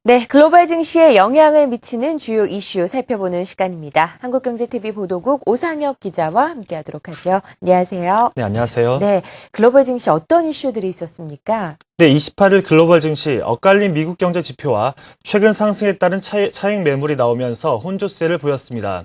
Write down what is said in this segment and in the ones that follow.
네, 글로벌 증시에 영향을 미치는 주요 이슈 살펴보는 시간입니다. 한국경제TV 보도국 오상혁 기자와 함께하도록 하죠. 안녕하세요. 네, 안녕하세요. 네, 글로벌 증시 어떤 이슈들이 있었습니까? 네, 28일 글로벌 증시 엇갈린 미국 경제 지표와 최근 상승에 따른 차익 매물이 나오면서 혼조세를 보였습니다.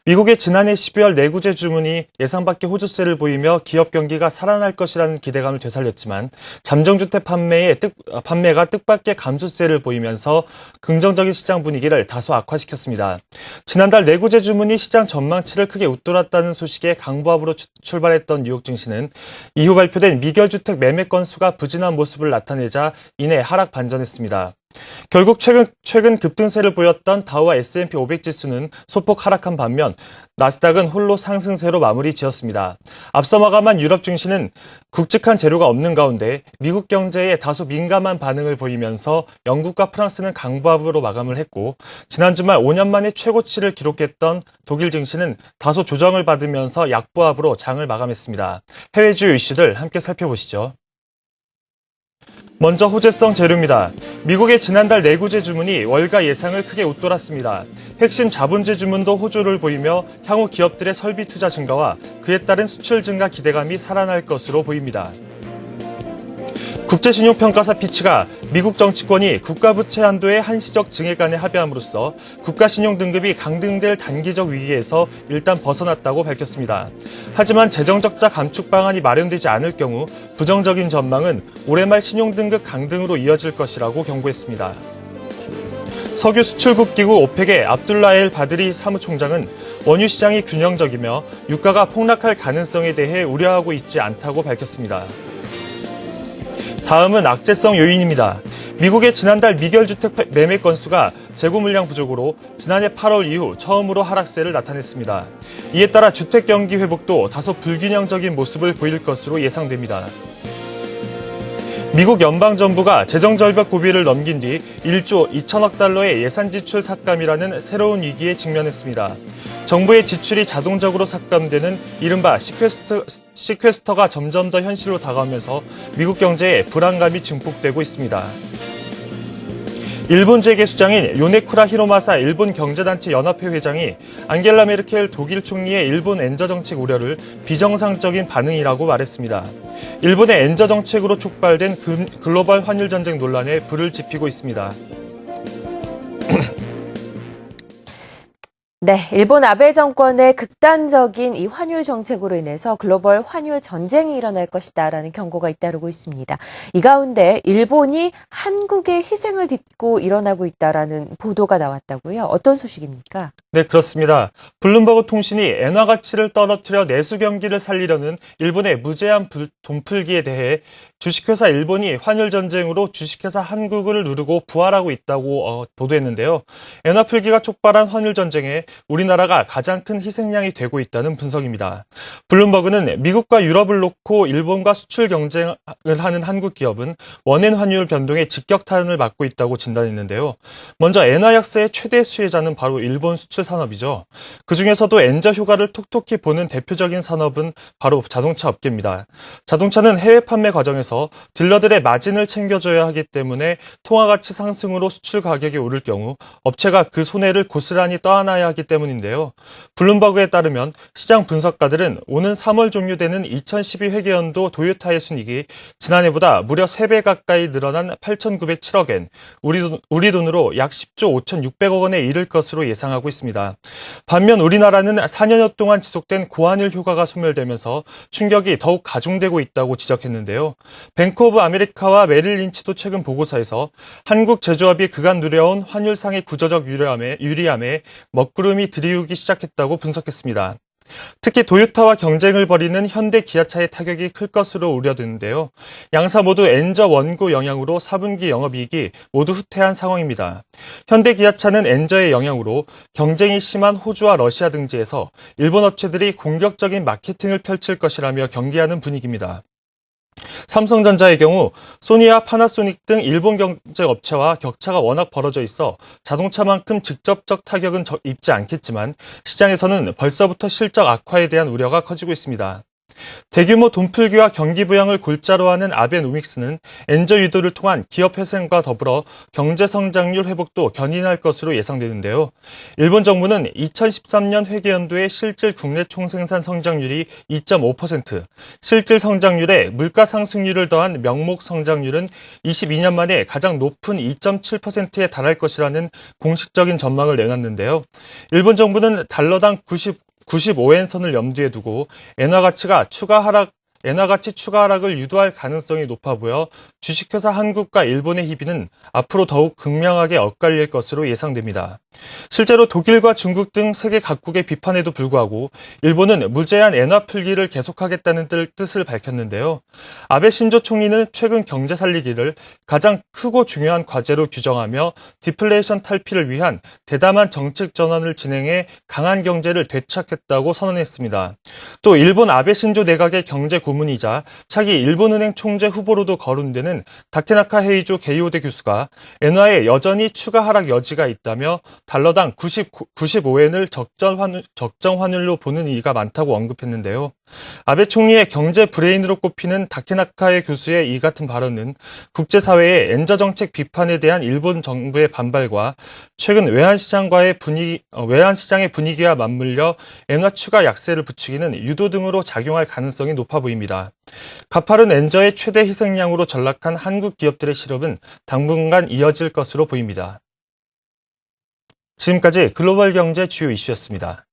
미국의 지난해 12월 내구재 주문이 예상 밖의 호조세를 보이며 기업 경기가 살아날 것이라는 기대감을 되살렸지만 잠정주택 판매가 뜻밖의 감소세를 보이면서 긍정적인 시장 분위기를 다소 악화시켰습니다. 지난달 내구재 주문이 시장 전망치를 크게 웃돌았다는 소식에 강보합으로 출발했던 뉴욕 증시는 이후 발표된 미결주택 매매 건수가 부진한 모습을 나타내자 이내 하락 반전했습니다. 결국 최근 급등세를 보였던 다우와 S&P 500 지수는 소폭 하락한 반면 나스닥은 홀로 상승세로 마무리 지었습니다. 앞서 마감한 유럽 증시는 굵직한 재료가 없는 가운데 미국 경제에 다소 민감한 반응을 보이면서 영국과 프랑스는 강보합으로 마감을 했고 지난 주말 5년 만에 최고치를 기록했던 독일 증시는 다소 조정을 받으면서 약보합으로 장을 마감했습니다. 해외 주요 이슈들 함께 살펴보시죠. 먼저 호재성 재료입니다. 미국의 지난달 내구재 주문이 월가 예상을 크게 웃돌았습니다. 핵심 자본재 주문도 호조를 보이며 향후 기업들의 설비 투자 증가와 그에 따른 수출 증가 기대감이 살아날 것으로 보입니다. 국제신용평가사 피치가 미국 정치권이 국가부채 한도의 한시적 증액안에 합의함으로써 국가신용등급이 강등될 단기적 위기에서 일단 벗어났다고 밝혔습니다. 하지만 재정적자 감축 방안이 마련되지 않을 경우 부정적인 전망은 올해 말 신용등급 강등으로 이어질 것이라고 경고했습니다. 석유 수출국 기구 오펙의 압둘라 엘 바드리 사무총장은 원유 시장이 균형적이며 유가가 폭락할 가능성에 대해 우려하고 있지 않다고 밝혔습니다. 다음은 악재성 요인입니다. 미국의 지난달 미결주택 매매 건수가 재고 물량 부족으로 지난해 8월 이후 처음으로 하락세를 나타냈습니다. 이에 따라 주택 경기 회복도 다소 불균형적인 모습을 보일 것으로 예상됩니다. 미국 연방정부가 재정절벽 고비를 넘긴 뒤 1조 2천억 달러의 예산 지출 삭감이라는 새로운 위기에 직면했습니다. 정부의 지출이 자동적으로 삭감되는 이른바 시퀘스터가 점점 더 현실로 다가오면서 미국 경제에 불안감이 증폭되고 있습니다. 일본 재계수장인 요네쿠라 히로마사 일본 경제단체 연합회 회장이 앙겔라 메르켈 독일 총리의 일본 엔저 정책 우려를 비정상적인 반응이라고 말했습니다. 일본의 엔저 정책으로 촉발된 글로벌 환율 전쟁 논란에 불을 지피고 있습니다. 네, 일본 아베 정권의 극단적인 이 환율 정책으로 인해서 글로벌 환율 전쟁이 일어날 것이다라는 경고가 잇따르고 있습니다. 이 가운데 일본이 한국의 희생을 딛고 일어나고 있다라는 보도가 나왔다고요. 어떤 소식입니까? 네, 그렇습니다. 블룸버그 통신이 엔화 가치를 떨어뜨려 내수 경기를 살리려는 일본의 무제한 돈풀기에 대해 주식회사 일본이 환율 전쟁으로 주식회사 한국을 누르고 부활하고 있다고 보도했는데요. 엔화 풀기가 촉발한 환율 전쟁에 우리나라가 가장 큰 희생양이 되고 있다는 분석입니다. 블룸버그는 미국과 유럽을 놓고 일본과 수출 경쟁을 하는 한국 기업은 원엔 환율 변동에 직격탄을 맞고 있다고 진단했는데요. 먼저 엔화 약세의 최대 수혜자는 바로 일본 수출 산업이죠. 그중에서도 엔저 효과를 톡톡히 보는 대표적인 산업은 바로 자동차 업계입니다. 자동차는 해외 판매 과정에서 딜러들의 마진을 챙겨줘야 하기 때문에 통화가치 상승으로 수출 가격이 오를 경우 업체가 그 손해를 고스란히 떠안아야 하기 때문인데요. 블룸버그에 따르면 시장 분석가들은 오는 3월 종료되는 2012 회계연도 도요타의 순이익이 지난해보다 무려 3배 가까이 늘어난 8,907억 엔, 우리 돈으로 약 10조 5,600억 원에 이를 것으로 예상하고 있습니다. 반면 우리나라는 4년여 동안 지속된 고환율 효과가 소멸되면서 충격이 더욱 가중되고 있다고 지적했는데요. 뱅크 오브 아메리카와 메릴 린치도 최근 보고서에서 한국 제조업이 그간 누려온 환율상의 구조적 유리함에 먹구름이 들이우기 시작했다고 분석했습니다. 특히 도요타와 경쟁을 벌이는 현대 기아차의 타격이 클 것으로 우려되는데요. 양사 모두 엔저 원고 영향으로 4분기 영업이익이 모두 후퇴한 상황입니다. 현대 기아차는 엔저의 영향으로 경쟁이 심한 호주와 러시아 등지에서 일본 업체들이 공격적인 마케팅을 펼칠 것이라며 경계하는 분위기입니다. 삼성전자의 경우 소니와 파나소닉 등 일본 경쟁 업체와 격차가 워낙 벌어져 있어 자동차만큼 직접적 타격은 입지 않겠지만 시장에서는 벌써부터 실적 악화에 대한 우려가 커지고 있습니다. 대규모 돈풀기와 경기 부양을 골자로 하는 아베노믹스는 엔저 유도를 통한 기업 회생과 더불어 경제 성장률 회복도 견인할 것으로 예상되는데요. 일본 정부는 2013년 회계연도의 실질 국내 총생산 성장률이 2.5%, 실질 성장률에 물가 상승률을 더한 명목 성장률은 22년 만에 가장 높은 2.7%에 달할 것이라는 공식적인 전망을 내놨는데요. 일본 정부는 달러당 95엔 선을 염두에 두고 엔화 가치 추가 하락을 유도할 가능성이 높아 보여 주식회사 한국과 일본의 희비는 앞으로 더욱 극명하게 엇갈릴 것으로 예상됩니다. 실제로 독일과 중국 등 세계 각국의 비판에도 불구하고 일본은 무제한 엔화 풀기를 계속하겠다는 뜻을 밝혔는데요. 아베 신조 총리는 최근 경제 살리기를 가장 크고 중요한 과제로 규정하며 디플레이션 탈피를 위한 대담한 정책 전환을 진행해 강한 경제를 되찾겠다고 선언했습니다. 또 일본 아베 신조 내각의 경제 고문이자 차기 일본은행 총재 후보로도 거론되는 다케나카 헤이조 게이오데 교수가 엔화에 여전히 추가 하락 여지가 있다며 달러당 95엔을 적정 환율로 보는 이의가 많다고 언급했는데요. 아베 총리의 경제 브레인으로 꼽히는 다케나카 교수의 이 같은 발언은 국제사회의 엔저 정책 비판에 대한 일본 정부의 반발과 최근 외환시장의 분위기와 맞물려 엔화 추가 약세를 부추기는 유도 등으로 작용할 가능성이 높아 보입니다. 가파른 엔저의 최대 희생양으로 전락한 한국 기업들의 실업은 당분간 이어질 것으로 보입니다. 지금까지 글로벌 경제 주요 이슈였습니다.